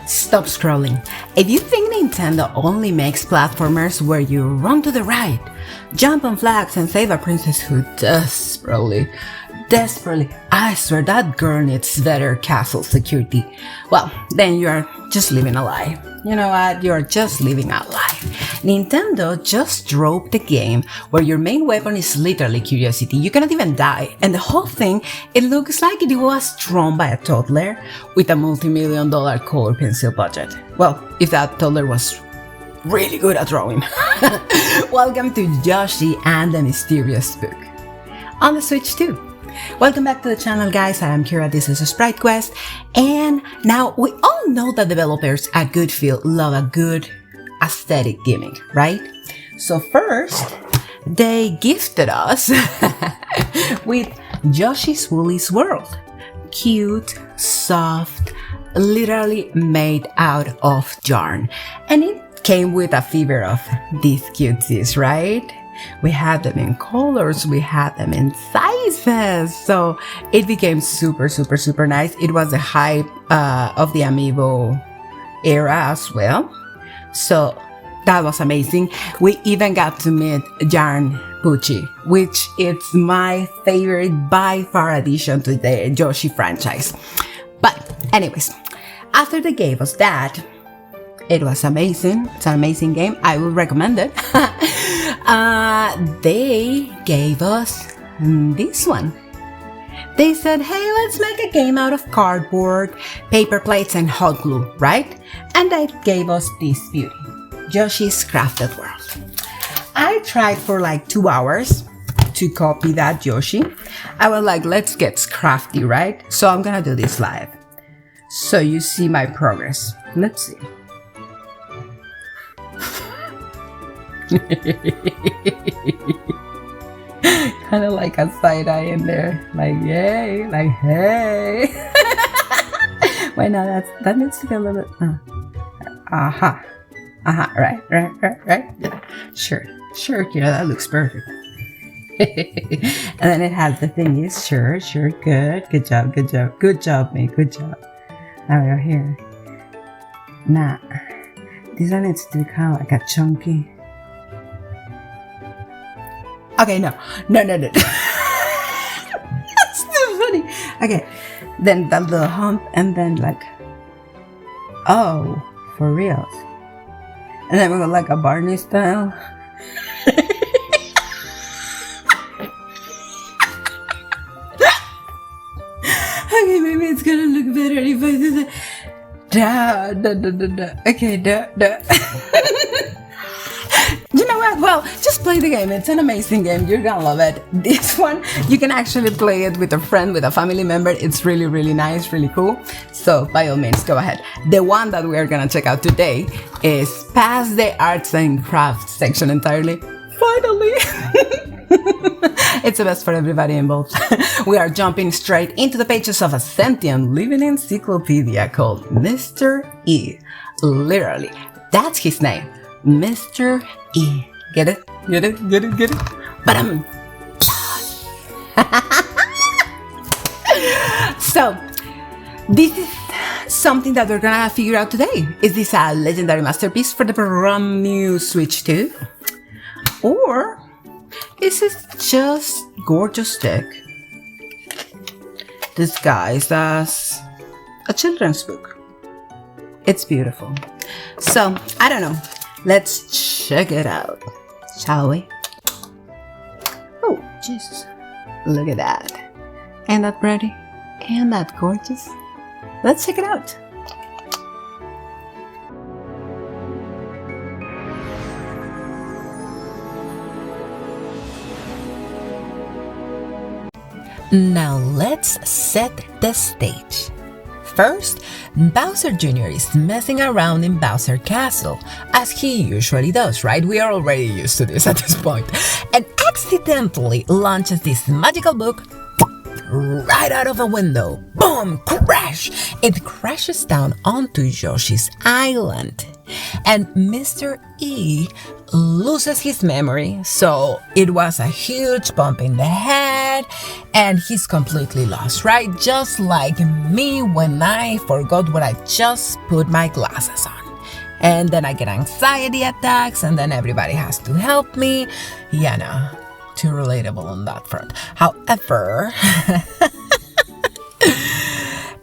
Stop scrolling. If you think Nintendo only makes platformers where you run to the right, jump on flags and save a princess who desperately, I swear that girl needs better castle security, well, then you are just living a lie. You know what? You're just living a lie. Nintendo just dropped the game where your main weapon is literally curiosity. You cannot even die. And the whole thing, it looks like it was drawn by a toddler with a multi-million-dollar color pencil budget. Well, if that toddler was really good at drawing. Welcome to Yoshi and the Mysterious Book. On the Switch too. Welcome back to the channel, guys. I am Kira, this is Sprite Quest, and now we all know that developers at Good Feel love a good aesthetic gimmick, right? So first, they gifted us with Yoshi's Woolly's World. Cute, soft, literally made out of yarn. And it came with a figure of these cuties, right? We had them in colors, we had them in sizes, so it became super nice. It was the hype of the Amiibo era as well, so that was amazing. We even got to meet Yarn Pucci, which is my favorite by far addition to the Yoshi franchise. But anyways, after they gave us that, it was amazing. It's an amazing game. I will recommend it. They gave us this one. They said, hey, let's make a game out of cardboard, paper plates, and hot glue, right? And they gave us this beauty, Yoshi's Crafted World. I tried for like 2 hours to copy that Yoshi. I was like, let's get crafty, right? So I'm gonna do this live. So you see my progress. Let's see. Kind of like a side eye in there, like yay, like hey. Wait, no, that needs to be a little bit. Right. Yeah. Sure, Kira, that looks perfect. And then it has the thingies. Sure, good job, mate, good job. Now we go here. Nah, this one needs to be kind of like a chunky. Okay, no. That's too funny. Okay, then that little hump, and then like, oh, for reals. And then we go like a Barney style. Okay, maybe it's gonna look better if I do that. Okay, You know what? Well, just play the game. It's an amazing game. You're gonna love it. This one, you can actually play it with a friend, with a family member. It's really nice, really cool. So by all means, go ahead. The one that we are gonna check out today is past the arts and crafts section entirely. Finally! It's the best for everybody involved. We are jumping straight into the pages of a sentient living encyclopedia called Mr. E. Literally, that's his name. Mr. E. Get it? But So, this is something that we're gonna figure out today. Is this a legendary masterpiece for the brand new Switch 2? Or is it just gorgeous tech disguised as a children's book? It's beautiful. So, I don't know. Let's check it out, shall we? Oh, Jesus. Look at that. Ain't that pretty? Ain't that gorgeous? Let's check it out. Now let's set the stage. First, Bowser Jr. is messing around in Bowser Castle, as he usually does, right? We are already used to this at this point. And accidentally launches this magical book right out of a window. Boom! Crash! It crashes down onto Yoshi's island. And Mr. E loses his memory, so it was a huge bump in the head, and he's completely lost, right? Just like me when I forgot what I just put my glasses on. And then I get anxiety attacks, and then everybody has to help me. Yeah, no, too relatable on that front. However,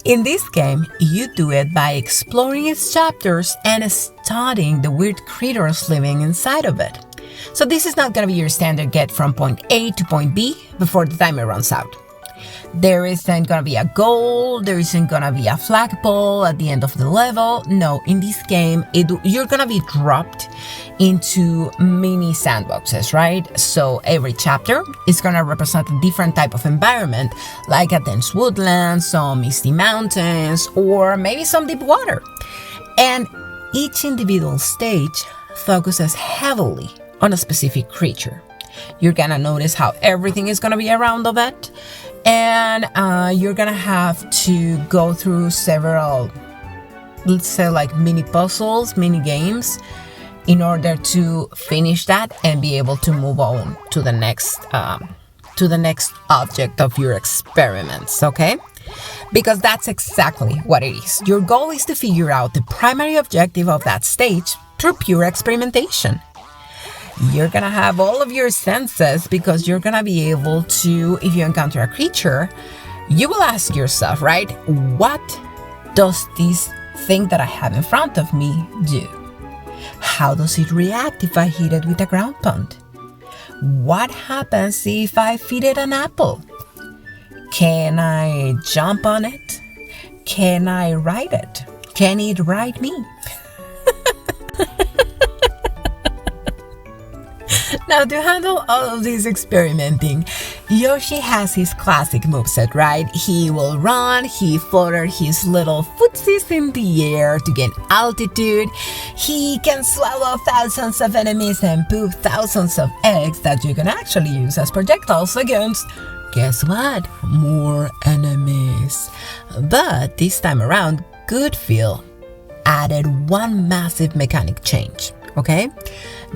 in this game, you do it by exploring its chapters and studying the weird creatures living inside of it. So this is not going to be your standard get from point A to point B before the timer runs out. There isn't going to be a goal, there isn't going to be a flagpole at the end of the level. No, in this game, you're going to be dropped into mini sandboxes, right? So every chapter is going to represent a different type of environment, like a dense woodland, some misty mountains, or maybe some deep water. And each individual stage focuses heavily on a specific creature. You're going to notice how everything is going to be around of it. And you're gonna have to go through several, let's say, like mini puzzles, mini games, in order to finish that and be able to move on to the next object of your experiments. Okay, because that's exactly what it is. Your goal is to figure out the primary objective of that stage through pure experimentation. You're gonna have all of your senses because you're gonna be able to, if you encounter a creature, you will ask yourself, right, what does this thing that I have in front of me do? How does it react if I hit it with a ground pound? What happens if I feed it an apple? Can I jump on it? Can I ride it? Can it ride me? Now, to handle all of this experimenting, Yoshi has his classic moveset, right? He will run, he flutter his little footsies in the air to gain altitude. He can swallow thousands of enemies and poop thousands of eggs that you can actually use as projectiles against, guess what? More enemies. But this time around, Goodfeel added one massive mechanic change, okay?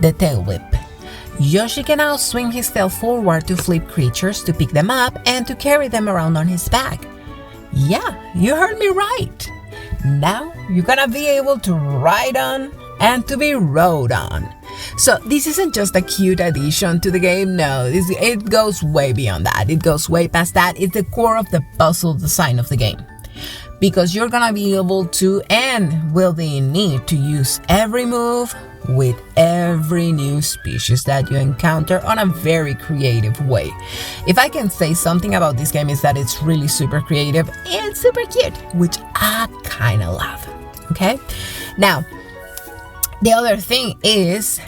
The tail whip. Yoshi can now swing his tail forward to flip creatures, to pick them up, and to carry them around on his back. Yeah, you heard me right. Now you're gonna be able to ride on and to be rode on. So this isn't just a cute addition to the game, no, it goes way beyond that. It goes way past that. It's the core of the puzzle design of the game. Because you're gonna be able to, and will be in need to, use every move with every new species that you encounter on a very creative way. If I can say something about this game, is that it's really super creative and super cute, which I kind of love. Okay, now the other thing is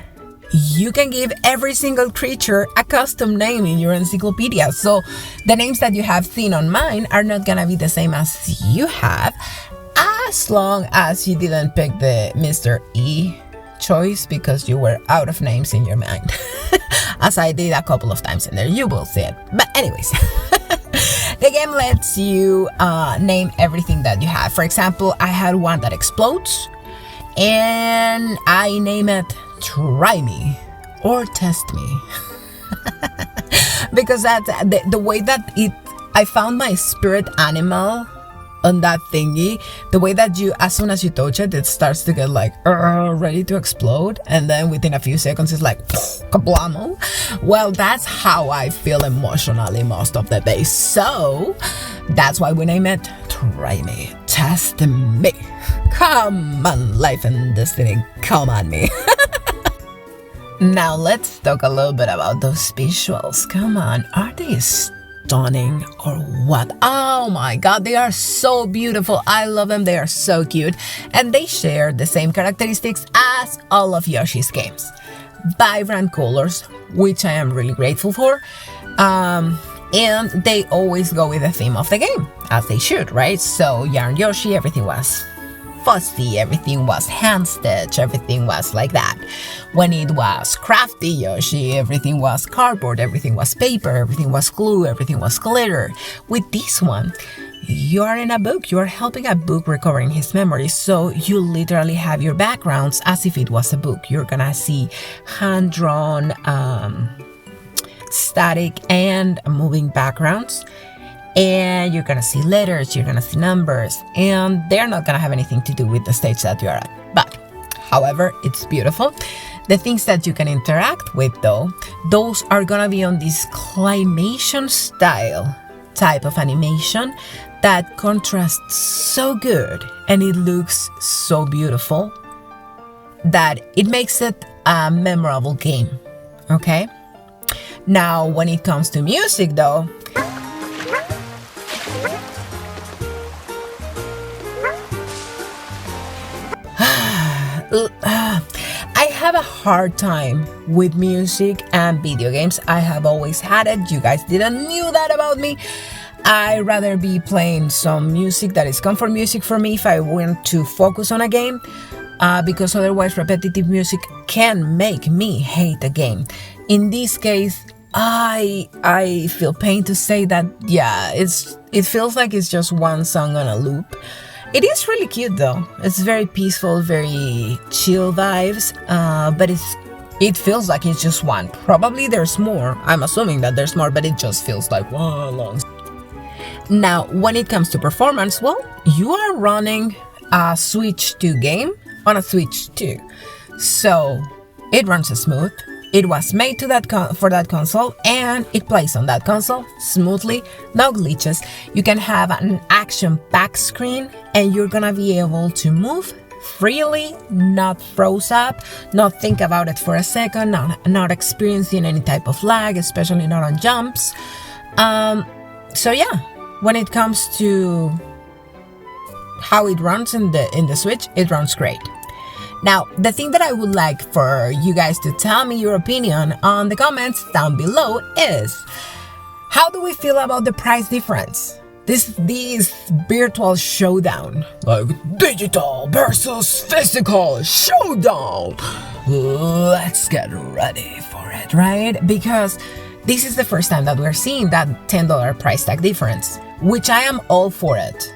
you can give every single creature a custom name in your encyclopedia. So the names that you have seen on mine are not gonna be the same as you have, as long as you didn't pick the Mr. E choice because you were out of names in your mind. As I did a couple of times in there, you will see it. But anyways, the game lets you name everything that you have. For example, I had one that explodes, and I name it Try Me or Test Me. Because that's the way that I found my spirit animal on that thingy. The way that as soon as you touch it, it starts to get like ready to explode, and then within a few seconds it's like kablamo. Well, that's how I feel emotionally most of the day. So that's why we name it Try Me, Test Me. Come on, life and destiny, come on me. Now let's talk a little bit about those visuals. Come on, are they stunning or what? Oh my god, they are so beautiful. I love them. They are so cute, and they share the same characteristics as all of Yoshi's games. Vibrant colors, which I am really grateful for, and they always go with the theme of the game, as they should, right? So Yarn Yoshi, everything was fussy, everything was hand stitched, everything was like that. When it was crafty Yoshi, everything was cardboard, everything was paper, everything was glue, everything was glitter. With this one, you are in a book, you are helping a book recovering his memories, so you literally have your backgrounds as if it was a book. You're gonna see hand-drawn, static and moving backgrounds, and you're gonna see letters, you're gonna see numbers, and they're not gonna have anything to do with the stage that you're at. But however, it's beautiful. The things that you can interact with though, those are gonna be on this claymation style type of animation that contrasts so good and it looks so beautiful that it makes it a memorable game. Okay? Now, when it comes to music though, I have a hard time with music and video games. I have always had it. You guys didn't knew that about me. I'd rather be playing some music that is comfort music for me if I want to focus on a game, because otherwise repetitive music can make me hate a game. In this case, I feel pain to say that, yeah, it feels like it's just one song on a loop. It is really cute though. It's very peaceful, very chill vibes, but it feels like it's just one. Probably there's more. I'm assuming that there's more, but it just feels like one long. Now, when it comes to performance, well, you are running a Switch 2 game on a Switch 2. So it runs smooth. It was made to for that console, and it plays on that console smoothly, no glitches. You can have an action-packed screen, and you're gonna be able to move freely, not froze up, not think about it for a second, not experiencing any type of lag, especially not on jumps. So yeah, when it comes to how it runs in the Switch, it runs great. Now, the thing that I would like for you guys to tell me your opinion on the comments down below is, how do we feel about the price difference? This virtual showdown, like digital versus physical showdown. Let's get ready for it, right? Because this is the first time that we're seeing that $10 price tag difference, which I am all for it.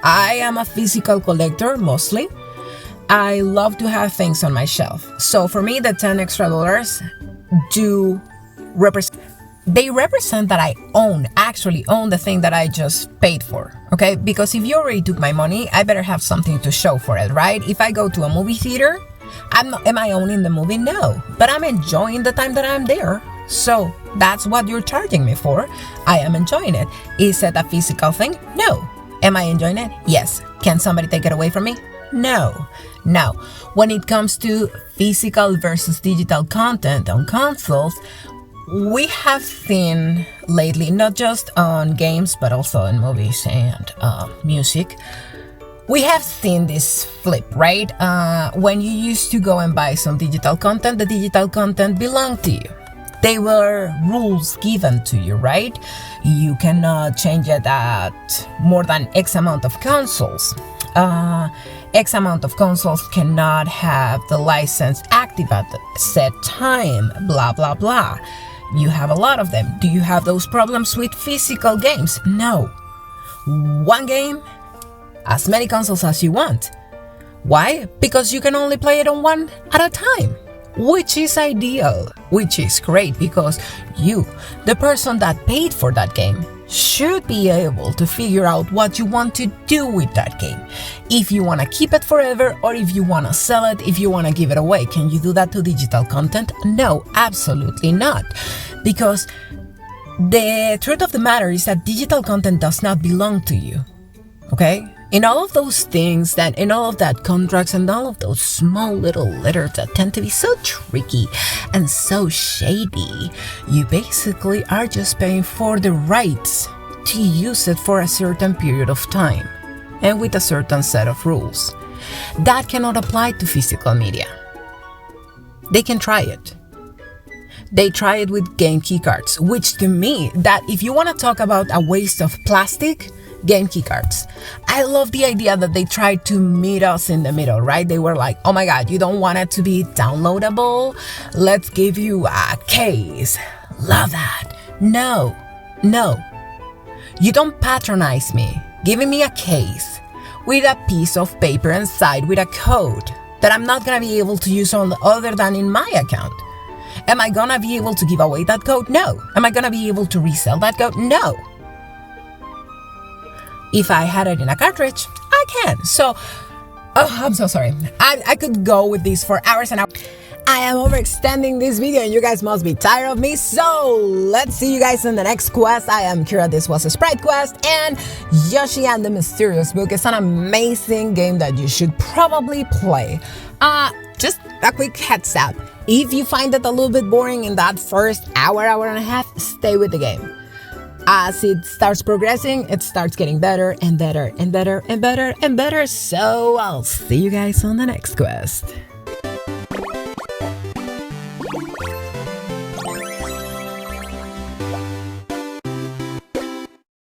I am a physical collector mostly. I love to have things on my shelf. So for me, the $10 extra do represent, they represent that I actually own the thing that I just paid for, okay? Because if you already took my money, I better have something to show for it, right? If I go to a movie theater, am I owning the movie? No, but I'm enjoying the time that I'm there. So that's what you're charging me for. I am enjoying it. Is it a physical thing? No. Am I enjoying it? Yes. Can somebody take it away from me? No. Now, when it comes to physical versus digital content on consoles, we have seen lately, not just on games, but also in movies and music, we have seen this flip, right? When you used to go and buy some digital content, the digital content belonged to you. They were rules given to you, right? You cannot change it at more than X amount of consoles. X amount of consoles cannot have the license active at the set time, blah, blah, blah. You have a lot of them. Do you have those problems with physical games? No. One game, as many consoles as you want. Why? Because you can only play it on one at a time, which is ideal, which is great, because you, the person that paid for that game, should be able to figure out what you want to do with that game. If you want to keep it forever, or if you want to sell it, if you want to give it away. Can you do that to digital content? No, absolutely not. Because the truth of the matter is that digital content does not belong to you. Okay? In all of those things, that in all of that contracts and all of those small little letters that tend to be so tricky and so shady, you basically are just paying for the rights to use it for a certain period of time and with a certain set of rules. That cannot apply to physical media. They can try it. They try it with game key cards, which to me, that if you want to talk about a waste of plastic, game key cards. I love the idea that they tried to meet us in the middle, right? They were like, oh my god, you don't want it to be downloadable? Let's give you a case. Love that. No. You don't patronize me, giving me a case with a piece of paper inside with a code that I'm not gonna be able to use on other than in my account. Am I gonna be able to give away that code? No. Am I gonna be able to resell that code? No. If I had it in a cartridge, I can. So, I'm so sorry. I could go with this for hours and hours. I am overextending this video and you guys must be tired of me, so let's see you guys in the next quest. I am Kira, this was a Sprite Quest, and Yoshi and the Mysterious Book is an amazing game that you should probably play. Just a quick heads up. If you find it a little bit boring in that first hour and a half, stay with the game. As it starts progressing, it starts getting better and better and better and better and better, so I'll see you guys on the next quest.